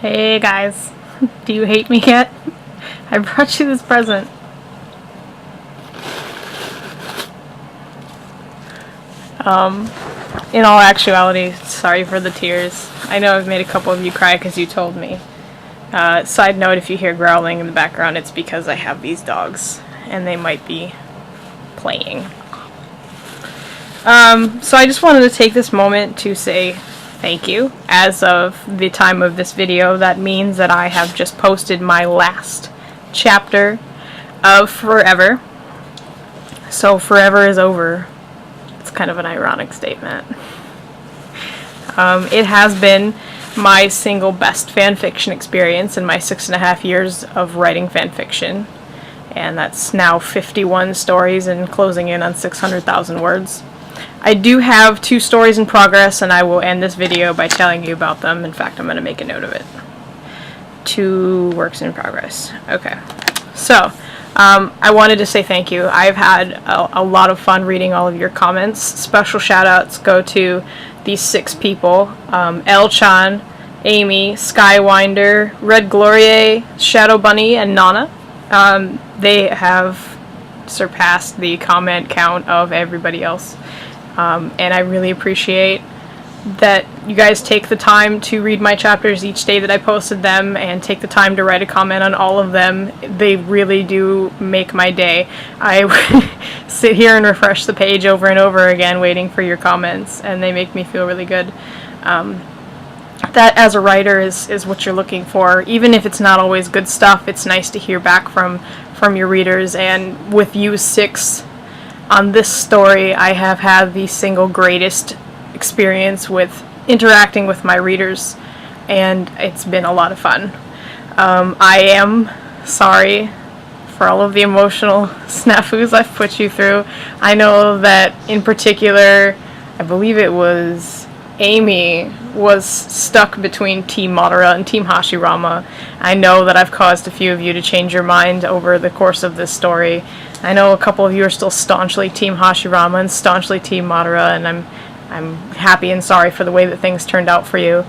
Hey guys, do you hate me yet? I brought you this present. In all actuality, sorry for the tears. I know I've made a couple of you cry because you told me. Side note, if you hear growling in the background, it's because I have these dogs, and they might be playing. So I just wanted to take this moment to say thank you. As of the time of this video, that means that I have just posted my last chapter of Forever. So Forever is over. It's kind of an ironic statement. It has been my single best fanfiction experience in my 6.5 years of writing fanfiction. And that's now 51 stories and closing in on 600,000 words. I do have 2 stories in progress, and I will end this video by telling you about them. In fact, I'm going to make a note of it. 2 works in progress. Okay. So, I wanted to say thank you. I've had a lot of fun reading all of your comments. Special shout-outs go to these 6 people. L-Chan, Amy, Skywinder, Red Glorie, Shadow Bunny, and Nana. They have surpassed the comment count of everybody else. And I really appreciate that you guys take the time to read my chapters each day that I posted them and take the time to write a comment on all of them. They really do make my day. I sit here and refresh the page over and over again waiting for your comments, and they make me feel really good. That, as a writer, is what you're looking for. Even if it's not always good stuff, it's nice to hear back from your readers. And with you 6 on this story, I have had the single greatest experience with interacting with my readers, and it's been a lot of fun. I am sorry for all of the emotional snafus I've put you through. I know that in particular, I believe it was Amy was stuck between Team Madara and Team Hashirama. I know that I've caused a few of you to change your mind over the course of this story. I know a couple of you are still staunchly Team Hashirama and staunchly Team Madara, and I'm happy and sorry for the way that things turned out for you.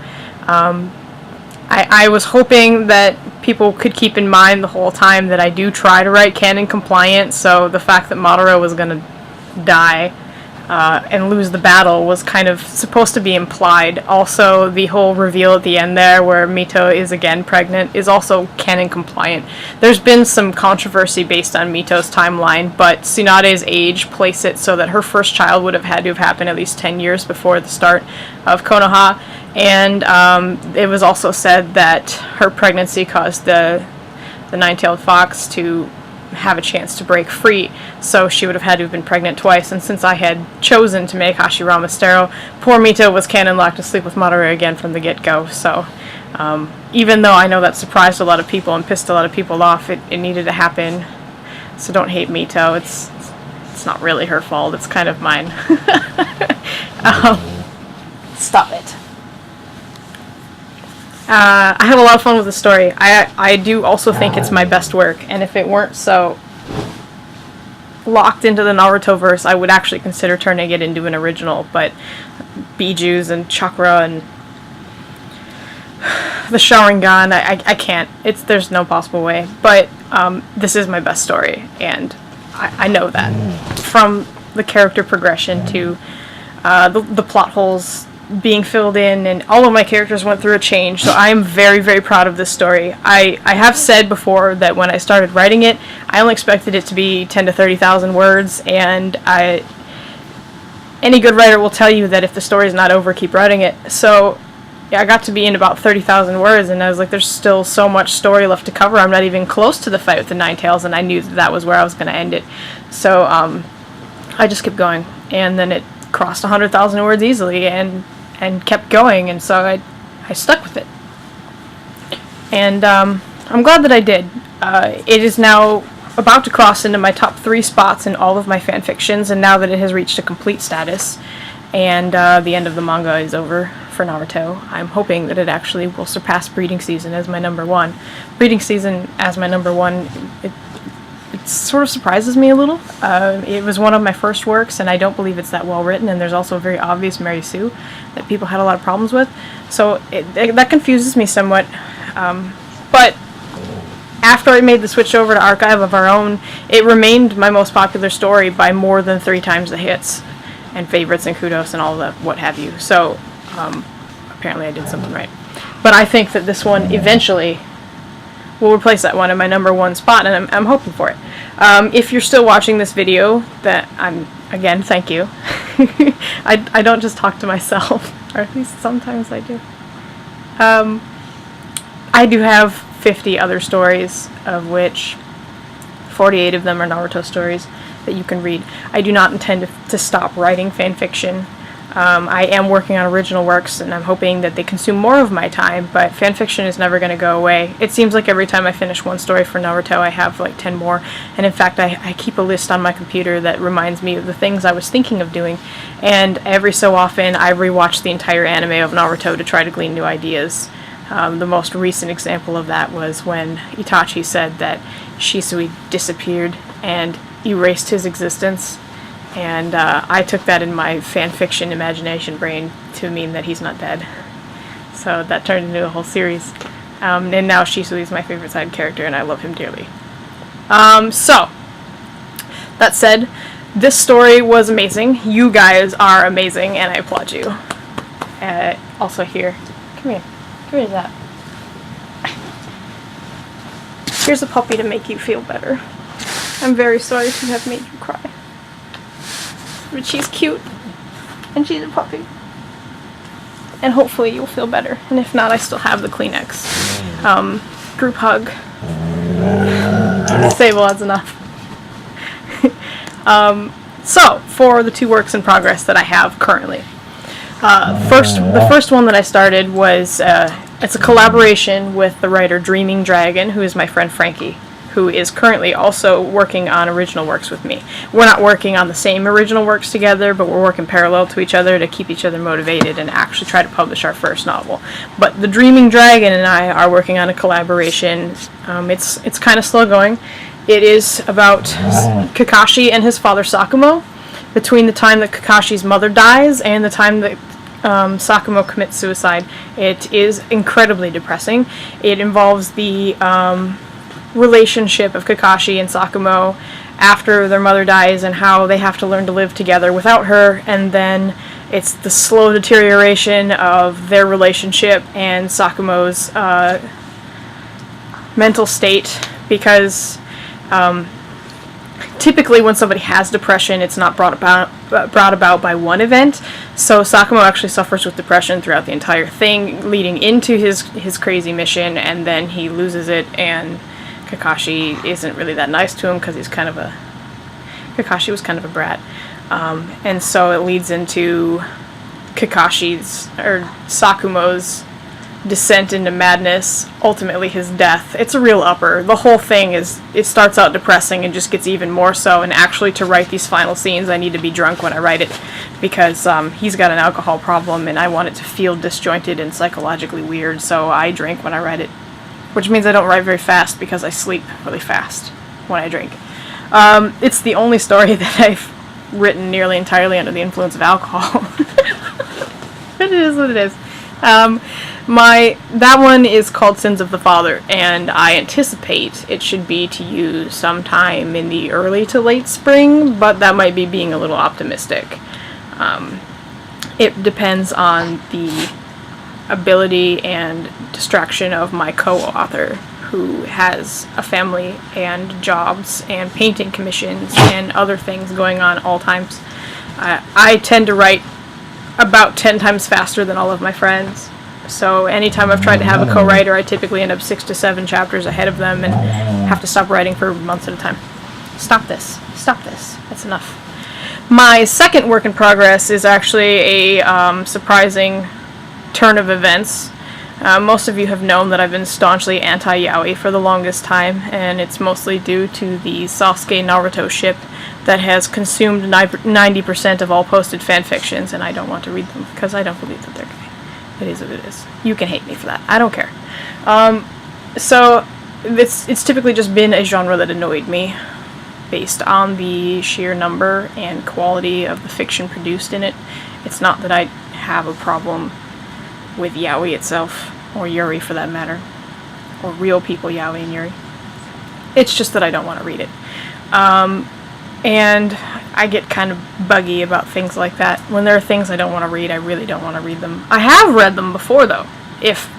I was hoping that people could keep in mind the whole time that I do try to write canon compliant, so the fact that Madara was going to die and lose the battle was kind of supposed to be implied. Also, the whole reveal at the end there where Mito is again pregnant is also canon compliant. There's been some controversy based on Mito's timeline, but Tsunade's age placed it so that her first child would have had to have happened at least 10 years before the start of Konoha, and it was also said that her pregnancy caused the nine-tailed fox to have a chance to break free, so she would have had to have been pregnant twice. And since I had chosen to make Hashirama sterile, poor Mito was canon locked to sleep with Madara again from the get-go. So even though I know that surprised a lot of people and pissed a lot of people off, it needed to happen. So don't hate Mito. It's not really her fault. It's kind of mine. Stop it. I have a lot of fun with the story. I do also think it's my best work, and if it weren't so locked into the Naruto-verse, I would actually consider turning it into an original, but Bijus and Chakra and the Sharingan, I can't. There's no possible way. But this is my best story, and I know that. From the character progression to the plot holes being filled in, and all of my characters went through a change, so I am very, very proud of this story. I have said before that when I started writing it, I only expected it to be 10 to 30,000 words, and any good writer will tell you that if the story's not over, keep writing it. So yeah, I got to be in about 30,000 words, and I was like, there's still so much story left to cover. I'm not even close to the fight with the Nine Tails, and I knew that was where I was going to end it. So I just kept going, and then it crossed 100,000 words easily, and kept going, and so I stuck with it. And I'm glad that I did. It is now about to cross into my top 3 spots in all of my fanfictions, and now that it has reached a complete status, and the end of the manga is over for Naruto, I'm hoping that it actually will surpass Breeding Season as my number 1. Breeding Season as my number 1, it sort of surprises me a little. It was one of my first works, and I don't believe it's that well written, and there's also a very obvious Mary Sue that people had a lot of problems with. So that confuses me somewhat. But after I made the switch over to Archive of Our Own, it remained my most popular story by more than 3 times the hits and favorites and kudos and all that, what have you. So apparently I did something right. But I think that this one eventually will replace that one in my #1 spot, and I'm hoping for it. If you're still watching this video, again, thank you. I don't just talk to myself, or at least sometimes I do. I do have 50 other stories, of which 48 of them are Naruto stories that you can read. I do not intend to stop writing fan fiction. I am working on original works, and I'm hoping that they consume more of my time, but fanfiction is never going to go away. It seems like every time I finish one story for Naruto, I have like 10 more, and in fact, I keep a list on my computer that reminds me of the things I was thinking of doing, and every so often, I rewatch the entire anime of Naruto to try to glean new ideas. The most recent example of that was when Itachi said that Shisui disappeared and erased his existence. And I took that in my fanfiction imagination brain to mean that he's not dead. So that turned into a whole series. And now Shisui is my favorite side character, and I love him dearly. So, that said, this story was amazing. You guys are amazing, and I applaud you. Also here. Come here. Where is that? Here's a puppy to make you feel better. I'm very sorry to have made you cry. But she's cute, and she's a puppy. And hopefully you'll feel better. And if not, I still have the Kleenex. Group hug. Sable, that's enough. So, for the 2 works in progress that I have currently. The first one that I started was, it's a collaboration with the writer Dreaming Dragon, who is my friend Frankie, who is currently also working on original works with me. We're not working on the same original works together, but we're working parallel to each other to keep each other motivated and actually try to publish our first novel. But the Dreaming Dragon and I are working on a collaboration. It's kind of slow going. It is about Kakashi and his father Sakumo. Between the time that Kakashi's mother dies and the time that Sakumo commits suicide, it is incredibly depressing. It involves the relationship of Kakashi and Sakumo after their mother dies and how they have to learn to live together without her, and then it's the slow deterioration of their relationship and Sakumo's mental state, because typically when somebody has depression, it's not brought about by one event. So Sakumo actually suffers with depression throughout the entire thing, leading into his crazy mission, and then he loses it, and Kakashi isn't really that nice to him because Kakashi was kind of a brat. And so it leads into Sakumo's descent into madness, ultimately his death. It's a real upper. The whole thing it starts out depressing and just gets even more so, and actually to write these final scenes I need to be drunk when I write it, because he's got an alcohol problem and I want it to feel disjointed and psychologically weird, so I drink when I write it. Which means I don't write very fast because I sleep really fast when I drink. It's the only story that I've written nearly entirely under the influence of alcohol. But it is what it is. That one is called Sins of the Father, and I anticipate it should be to use sometime in the early to late spring, but that might be being a little optimistic. It depends on the ability and distraction of my co-author, who has a family and jobs and painting commissions and other things going on at all times. I tend to write about 10 times faster than all of my friends, so anytime I've tried to have a co-writer, I typically end up 6 to 7 chapters ahead of them and have to stop writing for months at a time. Stop this, that's enough. My second work in progress is actually a surprising turn of events. Most of you have known that I've been staunchly anti-yaoi for the longest time, and it's mostly due to the Sasuke Naruto ship that has consumed 90% of all posted fanfictions, and I don't want to read them because I don't believe that they're gay. It is what it is. You can hate me for that. I don't care. So it's typically just been a genre that annoyed me based on the sheer number and quality of the fiction produced in it. It's not that I have a problem with yaoi itself, or yuri for that matter. or real people yaoi and yuri. It's just that I don't want to read it. And I get kind of buggy about things like that. When there are things I don't want to read, I really don't want to read them. I have read them before, though. If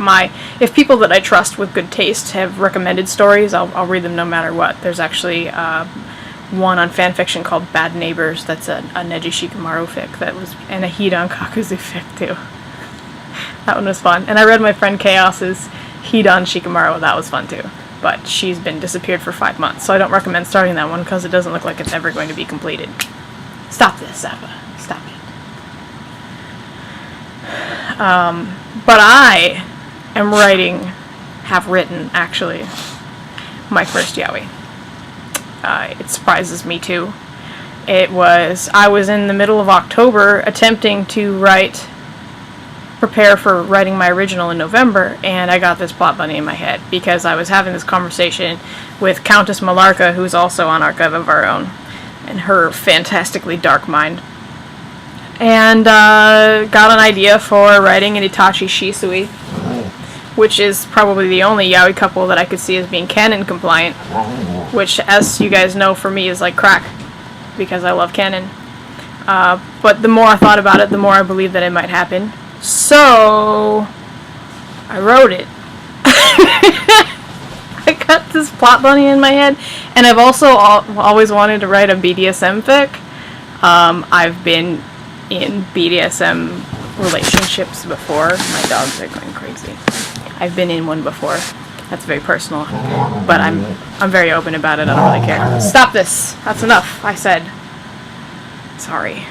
people that I trust with good taste have recommended stories, I'll read them no matter what. There's actually one on fanfiction called Bad Neighbors. That's a Neji Shikamaru fic that was, and a Hidan Kakuzu fic too. That one was fun. And I read my friend Chaos's Hidan Shikamaru. That was fun too. But she's been disappeared for 5 months, so I don't recommend starting that one because it doesn't look like it's ever going to be completed. Stop this, Zappa. Stop it. But I have written, actually, my first yaoi. It surprises me, too. I was in the middle of October attempting to prepare for writing my original in November, and I got this plot bunny in my head because I was having this conversation with Countess Malarka, who's also on Archive of Our Own, and her fantastically dark mind. And got an idea for writing an Itachi Shisui, which is probably the only yaoi couple that I could see as being canon compliant, which, as you guys know, for me is like crack, because I love canon. But the more I thought about it, the more I believed that it might happen. So I wrote it. I got this plot bunny in my head, and I've also always wanted to write a BDSM fic. I've been in BDSM relationships before. My dogs are going crazy. I've been in one before. That's very personal, but I'm very open about it. I don't really care. Stop this. That's enough. I said. Sorry.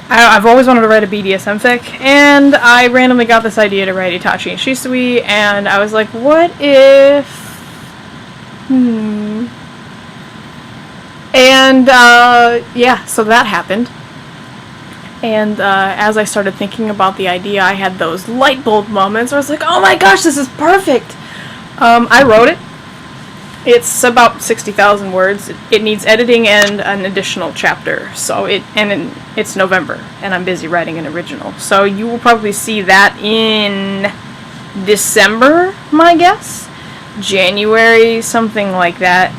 I've always wanted to write a BDSM fic, and I randomly got this idea to write Itachi and Shisui, and I was like, what if... And, yeah, so that happened. And as I started thinking about the idea, I had those light bulb moments where I was like, oh my gosh, this is perfect! I wrote it. It's about 60,000 words. It needs editing and an additional chapter. So it's November, and I'm busy writing an original. So you will probably see that in December, my guess. January, something like that.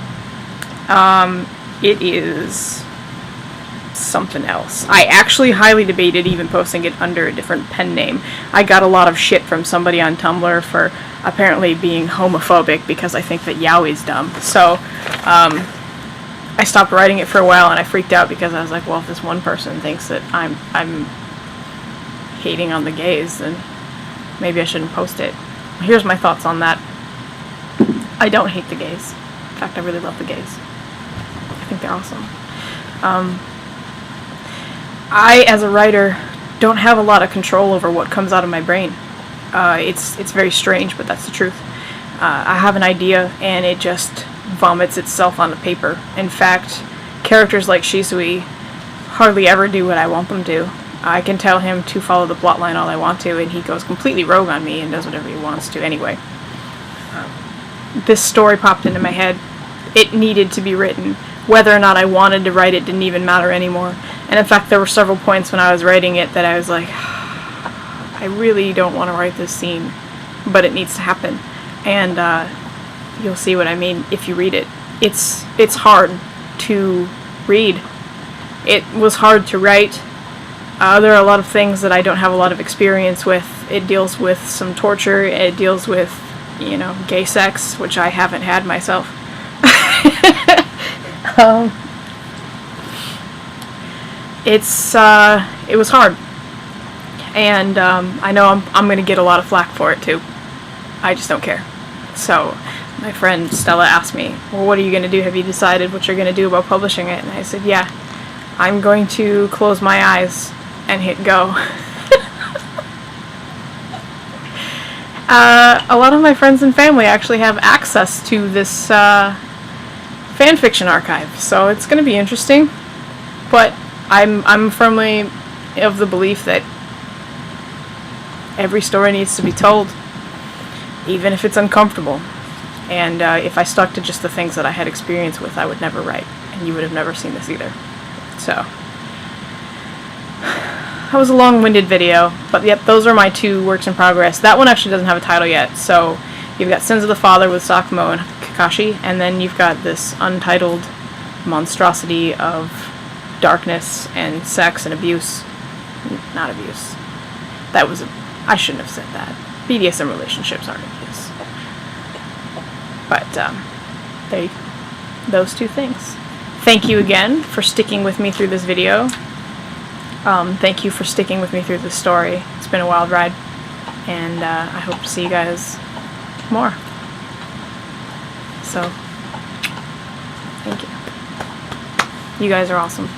It is something else. I actually highly debated even posting it under a different pen name. I got a lot of shit from somebody on Tumblr for apparently being homophobic because I think that yaoi's dumb. So I stopped writing it for a while, and I freaked out because I was like, well, if this one person thinks that I'm hating on the gays, then maybe I shouldn't post it. Here's my thoughts on that. I don't hate the gays. In fact, I really love the gays. I think they're awesome. I, as a writer, don't have a lot of control over what comes out of my brain. It's very strange, but that's the truth. I have an idea, and it just vomits itself on the paper. In fact, characters like Shisui hardly ever do what I want them to. I can tell him to follow the plotline all I want to, and he goes completely rogue on me and does whatever he wants to anyway. This story popped into my head. It needed to be written. Whether or not I wanted to write it didn't even matter anymore. And in fact, there were several points when I was writing it that I was like, I really don't want to write this scene, but it needs to happen. And you'll see what I mean if you read it. It's hard to read. It was hard to write. There are a lot of things that I don't have a lot of experience with. It deals with some torture. It deals with, gay sex, which I haven't had myself. It was hard. And I know I'm going to get a lot of flack for it too. I just don't care. So my friend Stella asked me, well, what are you going to do? Have you decided what you're going to do about publishing it? And I said, yeah, I'm going to close my eyes and hit go. A lot of my friends and family actually have access to this fanfiction archive, so it's going to be interesting. But I'm firmly of the belief that every story needs to be told, even if it's uncomfortable. And if I stuck to just the things that I had experience with, I would never write, and you would have never seen this either. So that was a long-winded video, but yep, those are my two works in progress. That one actually doesn't have a title yet, so You've got Sins of the Father with Sakumo and Kakashi, and then you've got this untitled monstrosity of darkness and sex and abuse. Not abuse. That was I shouldn't have said that. BDSM relationships aren't abuse. But, there you go. Those two things. Thank you again for sticking with me through this video. Thank you for sticking with me through this story. It's been a wild ride, and I hope to see you guys more. So, thank you. You guys are awesome.